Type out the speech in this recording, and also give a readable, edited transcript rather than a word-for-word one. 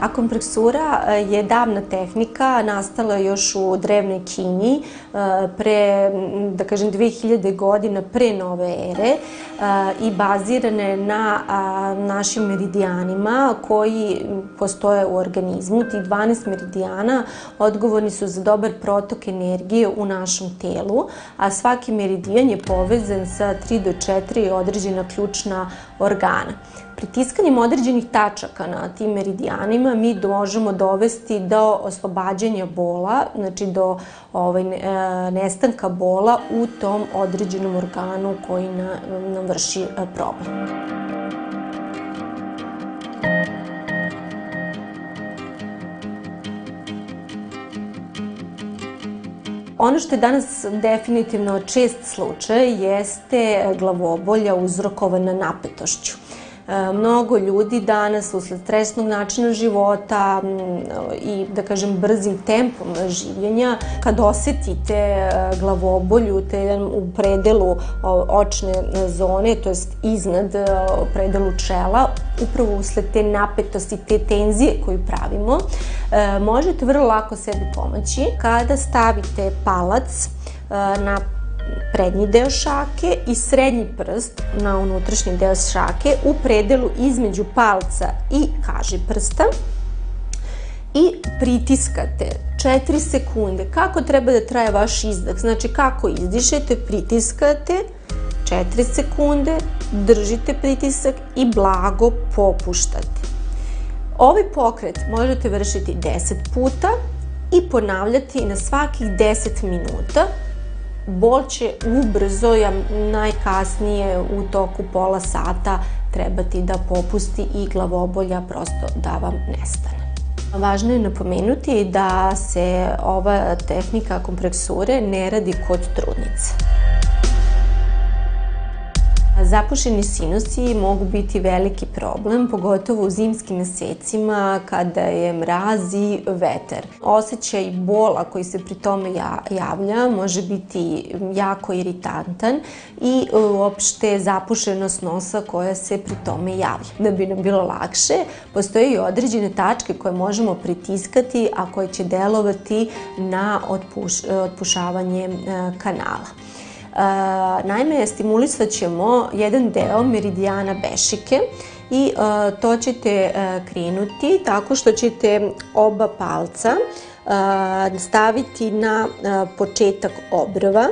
Akompresura je davna tehnika, nastala još u drevnoj Kini pre, da kažem, 2000 godina pre nove ere i bazirana je na našim meridijanima koji postoje u organizmu. Tih 12 meridijana odgovorni su za dobar protok energije u našem telu, a svaki meridijan je povezan sa 3 do 4 određena ključna organa. Pritiskanjem određenih tačaka na tim meridijanima mi možemo dovesti do oslobađanja bola, znači do nestanka bola u tom određenom organu koji nam vrši problem. Ono što je danas definitivno čest slučaj jeste glavobolja uzrokovana napetošću. Mnogo ljudi danas usled stresnog načina života i, da kažem, brzim tempom življenja, kad osetite glavobolju u predelu očne zone, to jest iznad predelu čela, upravo usled te napetosti, te tenzije koju pravimo, možete vrlo lako sebi pomoći kada stavite palac na prednji deo šake i srednji prst na unutrašnji deo šake u predelu između palca i kažiprsta i pritiskate 4 sekunde. Kako treba da traje vaš izdah? Znači, kako izdišete, pritiskate 4 sekunde, držite pritisak i blago popuštate. Ovaj pokret možete vršiti 10 puta i ponavljati na svakih 10 minuta. Bol će ubrzo, najkasnije u toku pola sata, trebati da popusti i glavobolja prosto da vam nestane. Važno je napomenuti da se ova tehnika akompresure ne radi kod trudnice. Zapušeni sinusi mogu biti veliki problem, pogotovo u zimskim mesecima kada je mraz i vetar. Osećaj bola koji se pri tome javlja može biti jako iritantan i uopšte zapušenost nosa koja se pri tome javlja. Da bi nam bilo lakše, postoje i određene tačke koje možemo pritiskati, a koje će delovati na otpušavanje kanala. Naime, stimulisat ćemo jedan deo meridijana bešike i to ćete krenuti tako što ćete oba palca staviti na početak obrva